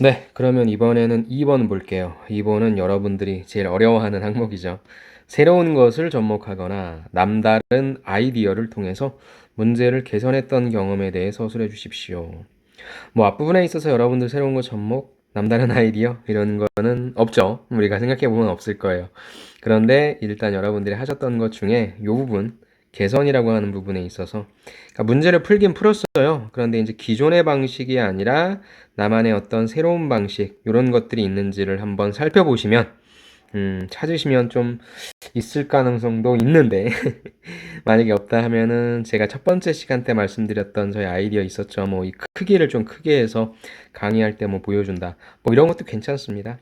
네, 그러면 이번에는 2번 볼게요. 2번은 여러분들이 제일 어려워하는 항목이죠. 새로운 것을 접목하거나 남다른 아이디어를 통해서 문제를 개선했던 경험에 대해 서술해 주십시오. 뭐 앞부분에 있어서 여러분들 새로운 거 접목, 남다른 아이디어 이런 거는 없죠. 우리가 생각해 보면 없을 거예요. 그런데 일단 여러분들이 하셨던 것 중에 이 부분, 개선이라고 하는 부분에 있어서 그러니까 문제를 풀긴 풀었어요. 그런데 이제 기존의 방식이 아니라 나만의 어떤 새로운 방식 이런 것들이 있는지를 한번 살펴보시면 찾으시면 좀 있을 가능성도 있는데 만약에 없다 하면은 제가 첫 번째 시간 때 말씀드렸던 저희 아이디어 있었죠. 뭐 이 크기를 좀 크게 해서 강의할 때 뭐 보여준다. 뭐 이런 것도 괜찮습니다.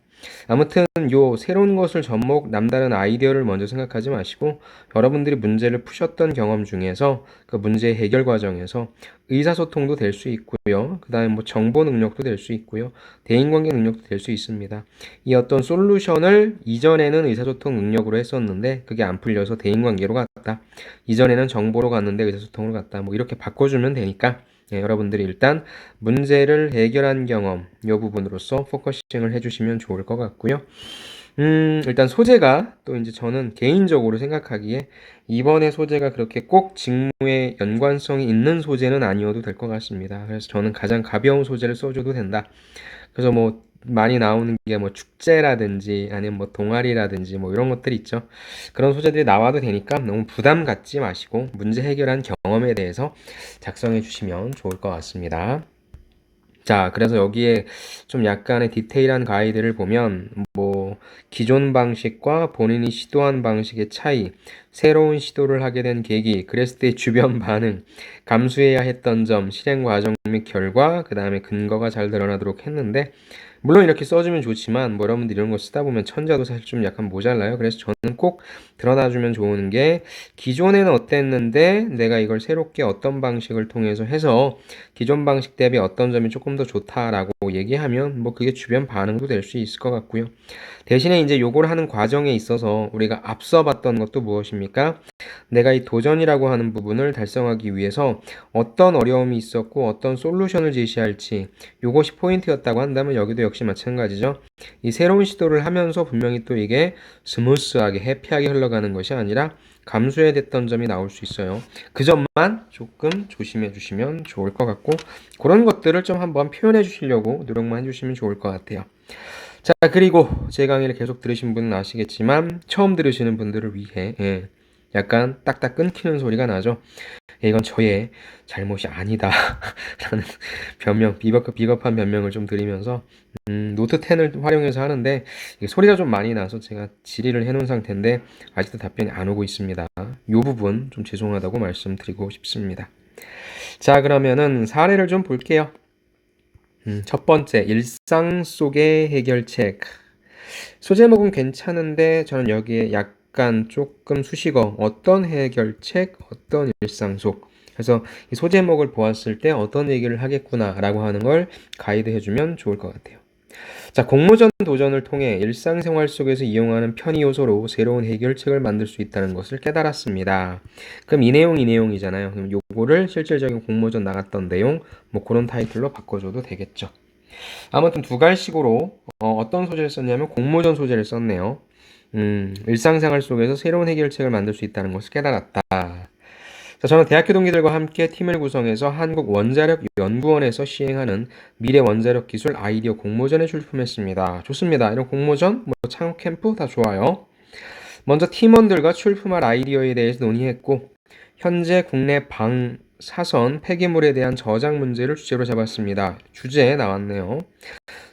아무튼 요 새로운 것을 접목 남다른 아이디어를 먼저 생각하지 마시고 여러분들이 문제를 푸셨던 경험 중에서 그 문제 해결 과정에서 의사소통도 될 수 있고요. 그다음에 뭐 정보 능력도 될 수 있고요. 대인관계 능력도 될 수 있습니다. 이 어떤 솔루션을 이전에는 의사소통 능력으로 했었는데 그게 안 풀려서 대인관계로 갔다. 이전에는 정보로 갔는데 의사소통으로 갔다. 뭐 이렇게 바꿔주면 되니까 여러분들이 일단 문제를 해결한 경험 이 부분으로서 포커싱을 해주시면 좋을 것 같고요. 일단 소재가 또 이제 저는 개인적으로 생각하기에 이번에 소재가 그렇게 꼭 직무에 연관성이 있는 소재는 아니어도 될 것 같습니다. 그래서 저는 가장 가벼운 소재를 써줘도 된다. 그래서 뭐 많이 나오는 게 뭐 축제라든지 아니면 뭐 동아리라든지 뭐 이런 것들이 있죠. 그런 소재들이 나와도 되니까 너무 부담 갖지 마시고 문제 해결한 경험에 대해서 작성해 주시면 좋을 것 같습니다. 자, 그래서 여기에 좀 약간의 디테일한 가이드를 보면 뭐 기존 방식과 본인이 시도한 방식의 차이, 새로운 시도를 하게 된 계기, 그랬을 때 주변 반응, 감수해야 했던 점, 실행 과정 및 결과, 그 다음에 근거가 잘 드러나도록 했는데 물론 이렇게 써주면 좋지만 뭐 여러분들 이런 거 쓰다 보면 천자도 사실 좀 약간 모자라요. 그래서 저는 꼭 드러나주면 좋은 게 기존에는 어땠는데 내가 이걸 새롭게 어떤 방식을 통해서 해서 기존 방식 대비 어떤 점이 조금 더 좋다라고 얘기하면 뭐 그게 주변 반응도 될 수 있을 것 같고요. 대신에 이제 요걸 하는 과정에 있어서 우리가 앞서 봤던 것도 무엇입니까? 내가 이 도전이라고 하는 부분을 달성하기 위해서 어떤 어려움이 있었고 어떤 솔루션을 제시할지 요것이 포인트였다고 한다면 여기도 역시 마찬가지죠. 이 새로운 시도를 하면서 분명히 또 이게 스무스하게 해피하게 흘러가는 것이 아니라 감수해야 됐던 점이 나올 수 있어요. 그 점만 조금 조심해 주시면 좋을 것 같고 그런 것들을 좀 한번 표현해 주시려고 노력만 해주시면 좋을 것 같아요. 자, 그리고 제 강의를 계속 들으신 분은 아시겠지만 처음 들으시는 분들을 위해 약간 딱딱 끊기는 소리가 나죠. 이건 저의 잘못이 아니다 라는 변명, 비겁한 변명을 좀 드리면서 노트 10을 활용해서 하는데 이게 소리가 좀 많이 나서 제가 질의를 해놓은 상태인데 아직도 답변이 안 오고 있습니다. 이 부분 좀 죄송하다고 말씀드리고 싶습니다. 자, 그러면은 사례를 좀 볼게요. 첫 번째, 일상 속의 해결책. 소제목은 괜찮은데 저는 여기에 약간 조금 수식어, 어떤 해결책, 어떤 일상 속. 그래서 이 소제목을 보았을 때 어떤 얘기를 하겠구나라고 하는 걸 가이드 해주면 좋을 것 같아요. 자, 공모전 도전을 통해 일상생활 속에서 이용하는 편의 요소로 새로운 해결책을 만들 수 있다는 것을 깨달았습니다. 그럼 이 내용, 이 내용이잖아요. 그럼 요거를 실질적인 공모전 나갔던 내용, 뭐 그런 타이틀로 바꿔줘도 되겠죠. 아무튼 두 갈식으로 어떤 소재를 썼냐면 공모전 소재를 썼네요. 일상생활 속에서 새로운 해결책을 만들 수 있다는 것을 깨달았다. 자, 저는 대학교 동기들과 함께 팀을 구성해서 한국원자력연구원에서 시행하는 미래 원자력 기술 아이디어 공모전에 출품했습니다. 좋습니다. 이런 공모전, 뭐 창업 캠프 다 좋아요. 먼저 팀원들과 출품할 아이디어에 대해서 논의했고 현재 국내 방사선 폐기물에 대한 저장 문제를 주제로 잡았습니다. 주제에 나왔네요.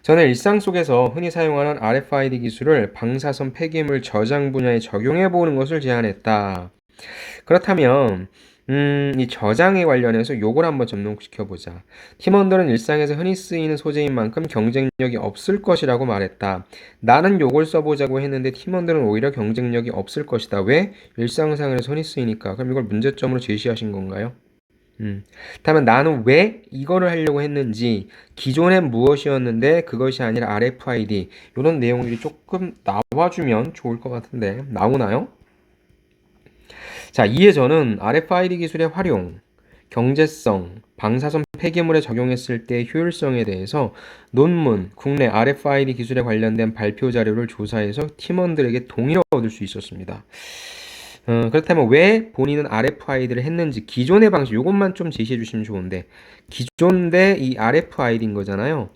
저는 일상 속에서 흔히 사용하는 RFID 기술을 방사선 폐기물 저장 분야에 적용해 보는 것을 제안했다. 그렇다면 이 저장에 관련해서 요걸 한번 접목시켜 보자. 팀원들은 일상에서 흔히 쓰이는 소재인 만큼 경쟁력이 없을 것이라고 말했다. 나는 요걸 써보자고 했는데 팀원들은 오히려 경쟁력이 없을 것이다. 왜? 일상생활에서 흔히 쓰이니까. 그럼 이걸 문제점으로 제시하신 건가요? 다만 나는 왜 이거를 하려고 했는지 기존엔 무엇이었는데 그것이 아니라 RFID 이런 내용들이 조금 나와주면 좋을 것 같은데 나오나요? 자, 이에 저는 RFID 기술의 활용, 경제성, 방사선 폐기물에 적용했을 때의 효율성에 대해서 논문, 국내 RFID 기술에 관련된 발표 자료를 조사해서 팀원들에게 동의를 얻을 수 있었습니다. 그렇다면 왜 본인은 RFID를 했는지 기존의 방식, 이것만 좀 제시해 주시면 좋은데, 기존 대 이 RFID인 거잖아요.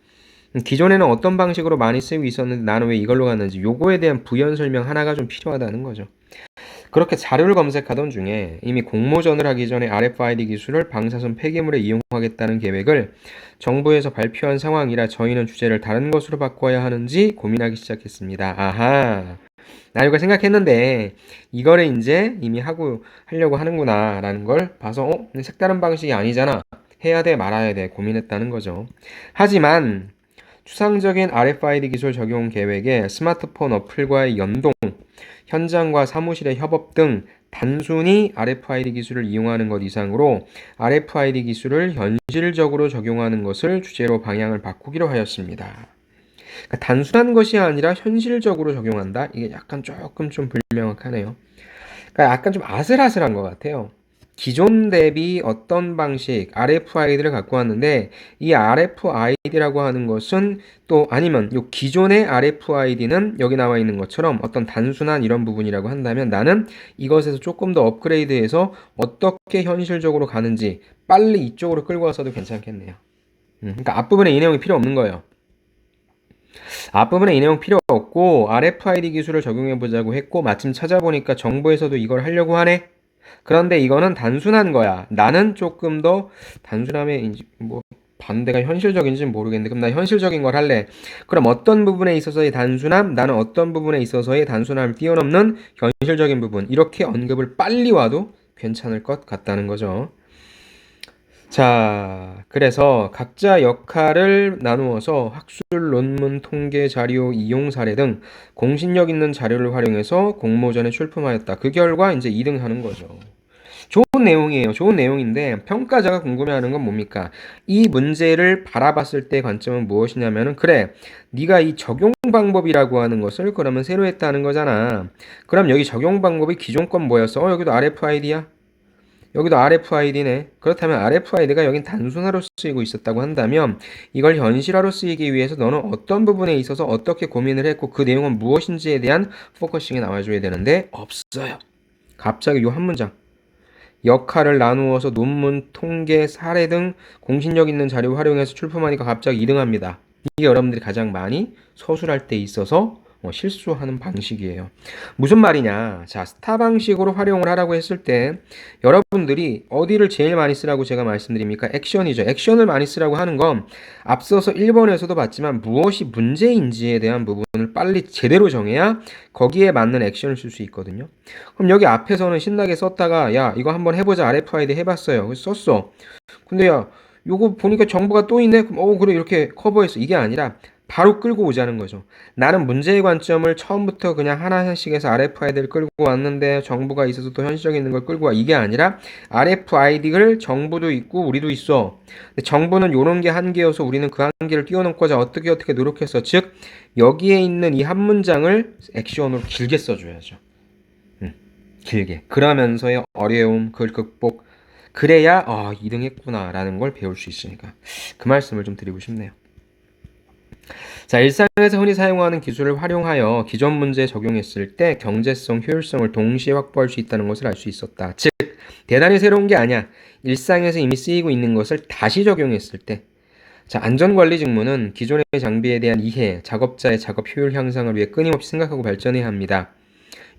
기존에는 어떤 방식으로 많이 쓰이고 있었는데 나는 왜 이걸로 갔는지 요거에 대한 부연 설명 하나가 좀 필요하다는 거죠. 그렇게 자료를 검색하던 중에 이미 공모전을 하기 전에 RFID 기술을 방사선 폐기물에 이용하겠다는 계획을 정부에서 발표한 상황이라 저희는 주제를 다른 것으로 바꿔야 하는지 고민하기 시작했습니다. 아하. 나 이거 생각했는데 이거를 이제 이미 하려고 하는구나 라는 걸 봐서 색다른 방식이 아니잖아. 해야 돼 말아야 돼 고민했다는 거죠. 하지만 추상적인 RFID 기술 적용 계획에 스마트폰 어플과의 연동, 현장과 사무실의 협업 등 단순히 RFID 기술을 이용하는 것 이상으로 RFID 기술을 현실적으로 적용하는 것을 주제로 방향을 바꾸기로 하였습니다. 그러니까 단순한 것이 아니라 현실적으로 적용한다? 이게 약간 조금 좀 불명확하네요. 그러니까 약간 좀 아슬아슬한 것 같아요. 기존 대비 어떤 방식 RFID를 갖고 왔는데 이 RFID라고 하는 것은 또 아니면 이 기존의 RFID는 여기 나와 있는 것처럼 어떤 단순한 이런 부분이라고 한다면 나는 이것에서 조금 더 업그레이드해서 어떻게 현실적으로 가는지 빨리 이쪽으로 끌고 와서도 괜찮겠네요. 그러니까 앞부분에 이 내용이 필요 없는 거예요. 앞부분에 이 내용 필요 없고 RFID 기술을 적용해 보자고 했고 마침 찾아보니까 정부에서도 이걸 하려고 하네. 그런데 이거는 단순한 거야. 나는 조금 더 단순함에 뭐 반대가 현실적인지는 모르겠는데 그럼 나 현실적인 걸 할래. 그럼 어떤 부분에 있어서의 단순함, 나는 어떤 부분에 있어서의 단순함을 뛰어넘는 현실적인 부분 이렇게 언급을 빨리 와도 괜찮을 것 같다는 거죠. 자, 그래서 각자 역할을 나누어서 학술, 논문, 통계, 자료, 이용 사례 등 공신력 있는 자료를 활용해서 공모전에 출품하였다. 그 결과 이제 2등 하는 거죠. 좋은 내용이에요. 좋은 내용인데 평가자가 궁금해하는 건 뭡니까? 이 문제를 바라봤을 때 관점은 무엇이냐면은 그래, 네가 이 적용 방법이라고 하는 것을 그러면 새로 했다는 거잖아. 그럼 여기 적용 방법이 기존 건 뭐였어? 여기도 RFID야? 여기도 RFID네. 그렇다면 RFID가 여긴 단순화로 쓰이고 있었다고 한다면 이걸 현실화로 쓰이기 위해서 너는 어떤 부분에 있어서 어떻게 고민을 했고 그 내용은 무엇인지에 대한 포커싱이 나와줘야 되는데 없어요. 갑자기 요 한 문장. 역할을 나누어서 논문, 통계, 사례 등 공신력 있는 자료 활용해서 출품하니까 갑자기 2등합니다. 이게 여러분들이 가장 많이 서술할 때 있어서 실수하는 방식이에요. 무슨 말이냐? 자, 스타 방식으로 활용을 하라고 했을 때 여러분들이 어디를 제일 많이 쓰라고 제가 말씀드립니까? 액션이죠. 액션을 많이 쓰라고 하는 건 앞서서 1번에서도 봤지만 무엇이 문제인지에 대한 부분을 빨리 제대로 정해야 거기에 맞는 액션을 쓸 수 있거든요. 그럼 여기 앞에서는 신나게 썼다가 야, 이거 한번 해보자. RFID 해봤어요. 그래서 썼어. 근데 야, 요거 보니까 정보가 또 있네? 그럼 그래 이렇게 커버했어. 이게 아니라 바로 끌고 오자는 거죠. 나는 문제의 관점을 처음부터 그냥 하나씩 해서 RFID를 끌고 왔는데 정부가 있어서 또 현실적인 있는 걸 끌고 와. 이게 아니라 RFID를 정부도 있고 우리도 있어. 근데 정부는 요런 게 한계여서 우리는 그 한계를 뛰어넘고자 어떻게 노력했어. 즉 여기에 있는 이 한 문장을 액션으로 길게 써줘야죠. 길게. 그러면서의 어려움, 그걸 극복. 그래야 2등 했구나라는 걸 배울 수 있으니까. 그 말씀을 좀 드리고 싶네요. 자, 일상에서 흔히 사용하는 기술을 활용하여 기존 문제에 적용했을 때 경제성, 효율성을 동시에 확보할 수 있다는 것을 알 수 있었다. 즉, 대단히 새로운 게 아니야. 일상에서 이미 쓰이고 있는 것을 다시 적용했을 때. 자, 안전관리 직무는 기존의 장비에 대한 이해, 작업자의 작업 효율 향상을 위해 끊임없이 생각하고 발전해야 합니다.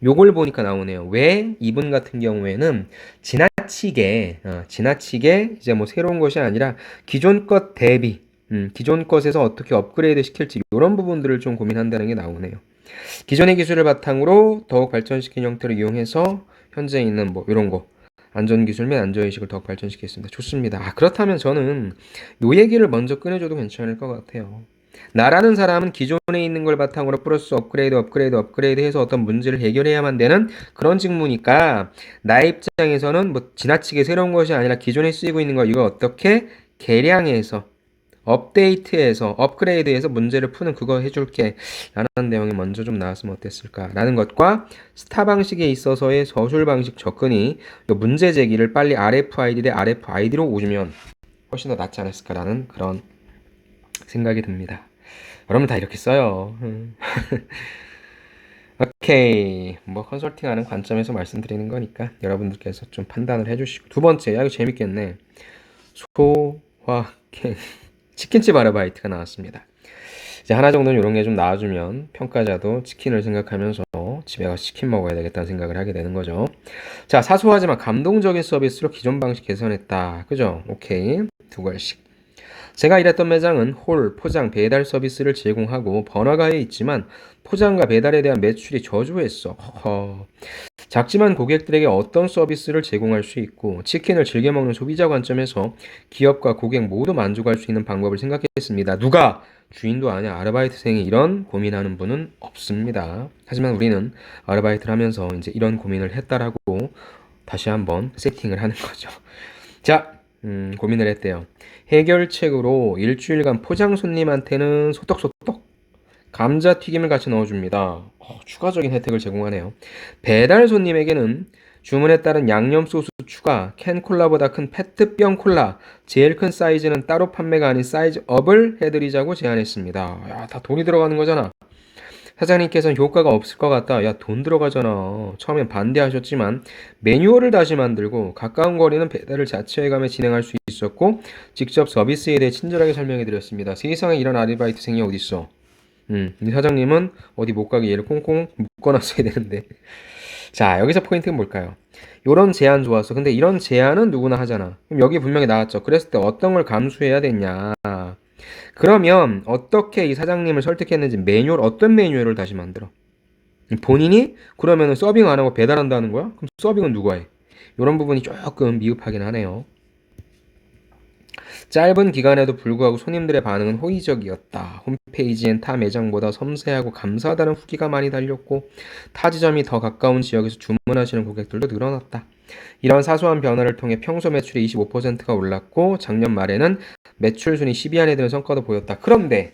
요걸 보니까 나오네요. 왜 이분 같은 경우에는 지나치게 이제 뭐 새로운 것이 아니라 기존 것 대비 기존 것에서 어떻게 업그레이드 시킬지 이런 부분들을 좀 고민한다는 게 나오네요. 기존의 기술을 바탕으로 더욱 발전시킨 형태를 이용해서 현재 있는 뭐 이런 거 안전기술 및 안전의식을 더욱 발전시키겠습니다. 좋습니다. 그렇다면 저는 요 얘기를 먼저 꺼내줘도 괜찮을 것 같아요. 나라는 사람은 기존에 있는 걸 바탕으로 플러스 업그레이드 해서 어떤 문제를 해결해야만 되는 그런 직무니까 나의 입장에서는 뭐 지나치게 새로운 것이 아니라 기존에 쓰이고 있는 거 이걸 어떻게 개량해서 업데이트해서 업그레이드해서 문제를 푸는 그거 해줄게 라는 내용이 먼저 좀 나왔으면 어땠을까 라는 것과 스타 방식에 있어서의 서술 방식 접근이 문제 제기를 빨리 RFID 대 RFID로 오주면 훨씬 더 낫지 않았을까라는 그런 생각이 듭니다. 여러분 다 이렇게 써요. 오케이. 뭐 컨설팅하는 관점에서 말씀드리는 거니까 여러분들께서 좀 판단을 해주시고 두 번째, 야 이거 재밌겠네. 소화행 치킨집 아르바이트가 나왔습니다. 이제 하나 정도는 이런 게 좀 나와주면 평가자도 치킨을 생각하면서 집에 가서 치킨 먹어야 되겠다는 생각을 하게 되는 거죠. 자, 사소하지만 감동적인 서비스로 기존 방식 개선했다. 그죠? 오케이. 두 글씩. 제가 일했던 매장은 홀, 포장, 배달 서비스를 제공하고 번화가에 있지만 포장과 배달에 대한 매출이 저조했어. 허허. 작지만 고객들에게 어떤 서비스를 제공할 수 있고 치킨을 즐겨 먹는 소비자 관점에서 기업과 고객 모두 만족할 수 있는 방법을 생각했습니다. 누가? 주인도 아니야. 아르바이트생이 이런 고민하는 분은 없습니다. 하지만 우리는 아르바이트를 하면서 이제 이런 고민을 했다라고 다시 한번 세팅을 하는 거죠. 자, 고민을 했대요. 해결책으로 일주일간 포장 손님한테는 소떡소떡 감자튀김을 같이 넣어줍니다. 추가적인 혜택을 제공하네요. 배달 손님에게는 주문에 따른 양념 소스 추가, 캔 콜라보다 큰 페트병 콜라, 제일 큰 사이즈는 따로 판매가 아닌 사이즈 업을 해드리자고 제안했습니다. 야, 다 돈이 들어가는 거잖아. 사장님께서는 효과가 없을 것 같다. 야, 돈 들어가잖아. 처음엔 반대하셨지만 매뉴얼을 다시 만들고 가까운 거리는 배달을 자처해가며 진행할 수 있었고 직접 서비스에 대해 친절하게 설명해 드렸습니다. 세상에 이런 아르바이트생이 어딨어. 이 사장님은 어디 못 가게 얘를 꽁꽁 묶어놨어야 되는데. 자, 여기서 포인트는 뭘까요? 요런 제안 좋았어. 근데 이런 제안은 누구나 하잖아. 그럼 여기 분명히 나왔죠. 그랬을 때 어떤 걸 감수해야 되냐. 그러면 어떻게 이 사장님을 설득했는지 매뉴얼, 어떤 매뉴얼을 다시 만들어? 본인이? 그러면은 서빙 안 하고 배달한다는 거야? 그럼 서빙은 누가 해? 이런 부분이 조금 미흡하긴 하네요. 짧은 기간에도 불구하고 손님들의 반응은 호의적이었다. 홈페이지엔 타 매장보다 섬세하고 감사하다는 후기가 많이 달렸고 타 지점이 더 가까운 지역에서 주문하시는 고객들도 늘어났다. 이런 사소한 변화를 통해 평소 매출이 25%가 올랐고 작년 말에는 매출 순위 10위 안에 드는 성과도 보였다. 그런데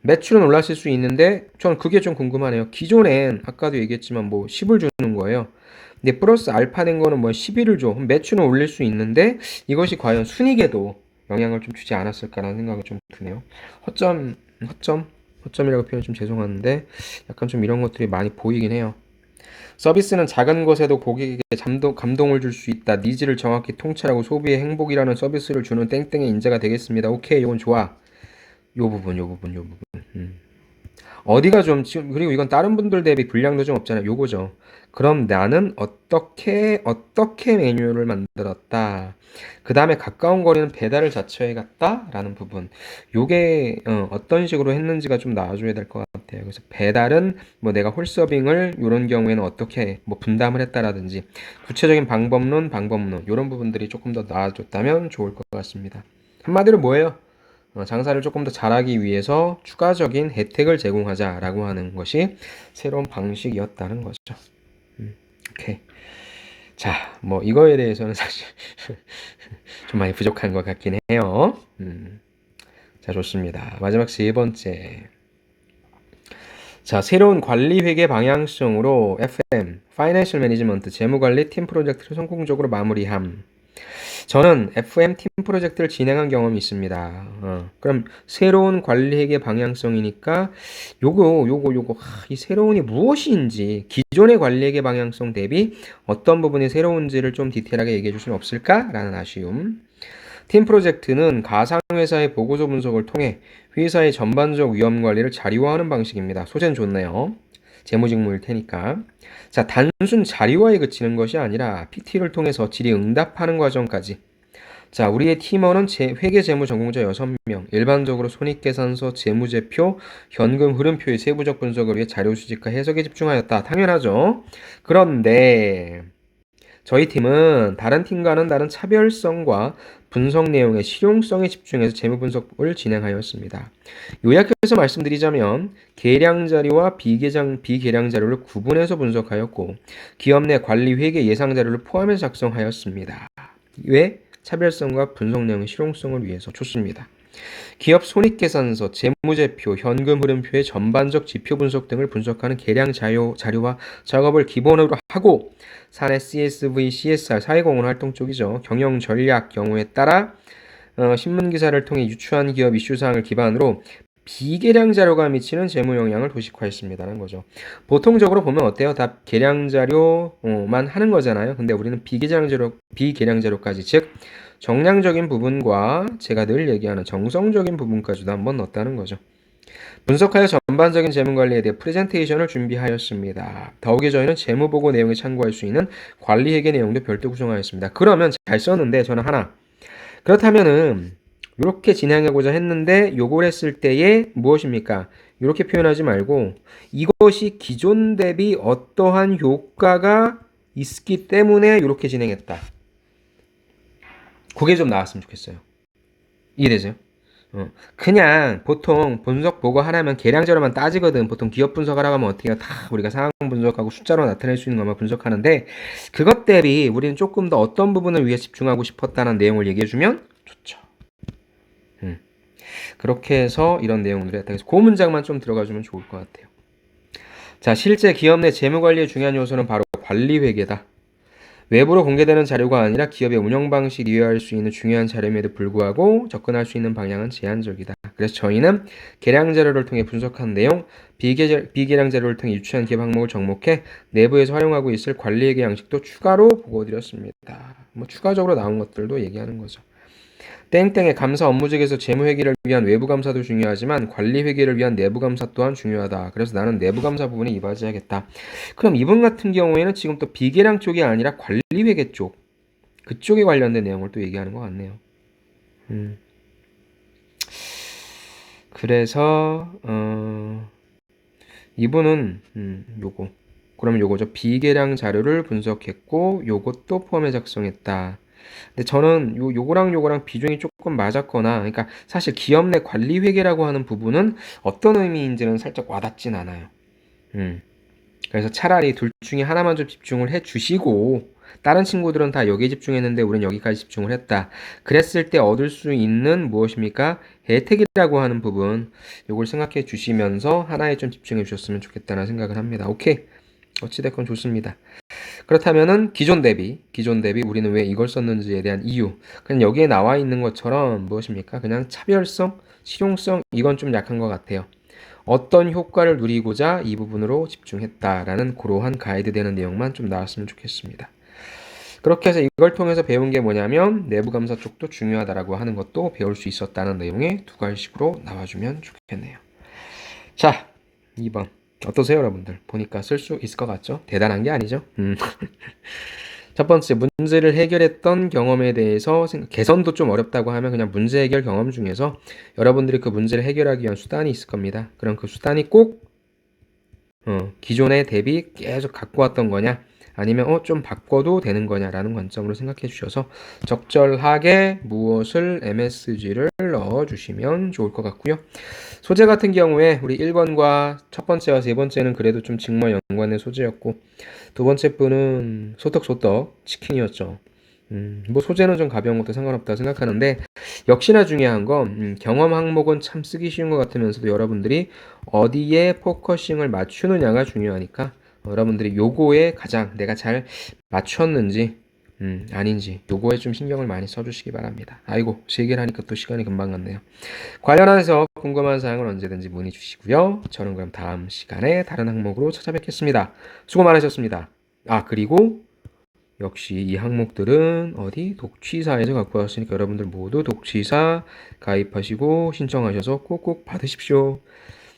매출은 올랐을 수 있는데 저는 그게 좀 궁금하네요. 기존엔 아까도 얘기했지만 뭐 10을 주는 거예요. 근데 플러스 알파 된 거는 뭐 11을 줘. 매출은 올릴 수 있는데 이것이 과연 순익에도 영향을 좀 주지 않았을까라는 생각이 좀 드네요. 허점이라고 표현 좀 죄송한데 약간 좀 이런 것들이 많이 보이긴 해요. 서비스는 작은 것에도 고객에게 감동을 줄 수 있다. 니즈를 정확히 통찰하고 소비의 행복이라는 서비스를 주는 땡땡의 인재가 되겠습니다. 오케이, 이건 좋아. 요 부분. 어디가 좀 지금 그리고 이건 다른 분들 대비 분량도 좀 없잖아요. 요거죠. 그럼 나는 어떻게 메뉴를 만들었다. 그 다음에 가까운 거리는 배달을 자처해 갔다라는 부분. 요게 어떤 식으로 했는지가 좀 나와줘야 될 것 같아요. 그래서 배달은 뭐 내가 홀서빙을 이런 경우에는 어떻게 뭐 분담을 했다라든지 구체적인 방법론 이런 부분들이 조금 더 나와줬다면 좋을 것 같습니다. 한마디로 뭐예요? 장사를 조금 더 잘하기 위해서 추가적인 혜택을 제공하자라고 하는 것이 새로운 방식이었다는 거죠. 오케이. 자, 뭐 이거에 대해서는 사실 좀 많이 부족한 것 같긴 해요. 자, 좋습니다. 마지막 세 번째. 자, 새로운 관리 회계 방향성으로 FM, Financial Management, 재무관리 팀 프로젝트를 성공적으로 마무리함. 저는 FM 팀 프로젝트를 진행한 경험이 있습니다. 그럼 새로운 관리회계 방향성이니까 이 새로운이 무엇인지 기존의 관리회계 방향성 대비 어떤 부분이 새로운지를 좀 디테일하게 얘기해 줄 수는 없을까라는 아쉬움. 팀 프로젝트는 가상회사의 보고서 분석을 통해 회사의 전반적 위험 관리를 자리화하는 방식입니다. 소재는 좋네요. 재무직무일 테니까. 자, 단순 자리화에 그치는 것이 아니라 PT를 통해서 질의응답하는 과정까지. 자, 우리의 팀원은 회계 재무 전공자 6명, 일반적으로 손익계산서, 재무제표, 현금 흐름표의 세부적 분석을 위해 자료 수집과 해석에 집중하였다. 당연하죠. 그런데 저희 팀은 다른 팀과는 다른 차별성과 분석 내용의 실용성에 집중해서 재무 분석을 진행하였습니다. 요약해서 말씀드리자면 계량 자료와 비계량 자료를 구분해서 분석하였고 기업 내 관리 회계 예상 자료를 포함해서 작성하였습니다. 왜? 차별성과 분석 내용의 실용성을 위해서 좋습니다. 기업 손익계산서, 재무제표, 현금 흐름표의 전반적 지표 분석 등을 분석하는 계량 자료화 작업을 기본으로 하고 사내 CSV, CSR, 사회공헌 활동 쪽이죠. 경영 전략 경우에 따라 신문기사를 통해 유추한 기업 이슈사항을 기반으로 비계량 자료가 미치는 재무 영향을 도식화했습니다라는 거죠. 보통적으로 보면 어때요? 다 계량 자료만 하는 거잖아요. 근데 우리는 비계량 자료까지, 즉 정량적인 부분과 제가 늘 얘기하는 정성적인 부분까지도 한번 넣었다는 거죠. 분석하여 전반적인 재무관리에 대해 프레젠테이션을 준비하였습니다. 더욱이 저희는 재무보고 내용에 참고할 수 있는 관리회계 내용도 별도 구성하였습니다. 그러면 잘 썼는데 저는 하나. 그렇다면은 이렇게 진행하고자 했는데 요걸 했을 때에 무엇입니까? 이렇게 표현하지 말고 이것이 기존 대비 어떠한 효과가 있기 때문에 이렇게 진행했다. 그게 좀 나왔으면 좋겠어요. 이해되세요? 그냥 보통 분석 보고 하나면 계량자료만 따지거든. 보통 기업 분석하라고 하면 어떻게 해요? 다 우리가 상황 분석하고 숫자로 나타낼 수 있는 것만 분석하는데 그것 대비 우리는 조금 더 어떤 부분을 위해 집중하고 싶었다는 내용을 얘기해주면 좋죠. 그렇게 해서 이런 내용들을 했다. 그래서 그 문장만 좀 들어가주면 좋을 것 같아요. 자, 실제 기업 내 재무관리의 중요한 요소는 바로 관리회계다. 외부로 공개되는 자료가 아니라 기업의 운영 방식을 이해할 수 있는 중요한 자료임에도 불구하고 접근할 수 있는 방향은 제한적이다. 그래서 저희는 계량 자료를 통해 분석한 내용, 비계량 자료를 통해 유추한 기업 항목을 접목해 내부에서 활용하고 있을 관리회계 양식도 추가로 보고드렸습니다. 뭐 추가적으로 나온 것들도 얘기하는 거죠. 땡땡의 감사 업무직에서 재무회계를 위한 외부감사도 중요하지만 관리회계를 위한 내부감사 또한 중요하다. 그래서 나는 내부감사 부분에 이바지하겠다. 그럼 이분 같은 경우에는 지금 또 비계량 쪽이 아니라 관리회계 쪽, 그쪽에 관련된 내용을 또 얘기하는 것 같네요. 그래서 이분은 요거, 그러면 요거죠. 비계량 자료를 분석했고 요것도 포함해 작성했다. 근데 저는 요거랑 비중이 조금 맞았거나, 그러니까 사실 기업 내 관리 회계라고 하는 부분은 어떤 의미인지는 살짝 와닿진 않아요. 그래서 차라리 둘 중에 하나만 좀 집중을 해 주시고, 다른 친구들은 다 여기에 집중했는데 우리는 여기까지 집중을 했다. 그랬을 때 얻을 수 있는 무엇입니까? 혜택이라고 하는 부분, 요걸 생각해 주시면서 하나에 좀 집중해 주셨으면 좋겠다는 생각을 합니다. 오케이. 어찌됐건 좋습니다. 그렇다면은 기존 대비 우리는 왜 이걸 썼는지에 대한 이유, 그냥 여기에 나와 있는 것처럼 무엇입니까? 그냥 차별성, 실용성, 이건 좀 약한 것 같아요. 어떤 효과를 누리고자 이 부분으로 집중했다라는 그러한 가이드 되는 내용만 좀 나왔으면 좋겠습니다. 그렇게 해서 이걸 통해서 배운 게 뭐냐면 내부감사 쪽도 중요하다라고 하는 것도 배울 수 있었다는 내용의 두 가지식으로 나와주면 좋겠네요. 자, 2번. 어떠세요, 여러분들? 보니까 쓸 수 있을 것 같죠? 대단한 게 아니죠? 첫 번째, 문제를 해결했던 경험에 대해서 개선도 좀 어렵다고 하면 그냥 문제 해결 경험 중에서 여러분들이 그 문제를 해결하기 위한 수단이 있을 겁니다. 그럼 그 수단이 꼭 기존에 대비 계속 갖고 왔던 거냐, 아니면 좀 바꿔도 되는 거냐라는 관점으로 생각해 주셔서 적절하게 무엇을 MSG를 넣어주시면 좋을 것 같고요. 소재 같은 경우에 우리 1번과 첫 번째와 세 번째는 그래도 좀 직무 연관의 소재였고, 두 번째 분은 소떡소떡 치킨이었죠. 뭐 소재는 좀 가벼운 것도 상관없다 생각하는데, 역시나 중요한 건 경험 항목은 참 쓰기 쉬운 것 같으면서도 여러분들이 어디에 포커싱을 맞추느냐가 중요하니까 여러분들이 요거에 가장 내가 잘 맞췄는지 아닌지 요거에 좀 신경을 많이 써주시기 바랍니다. 아이고, 세 개를 하니까 또 시간이 금방 갔네요. 관련해서 궁금한 사항은 언제든지 문의 주시고요. 저는 그럼 다음 시간에 다른 항목으로 찾아뵙겠습니다. 수고 많으셨습니다. 그리고 역시 이 항목들은 어디 독취사에서 갖고 왔으니까 여러분들 모두 독취사 가입하시고 신청하셔서 꼭꼭 받으십시오.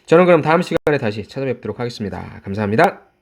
저는 그럼 다음 시간에 다시 찾아뵙도록 하겠습니다. 감사합니다.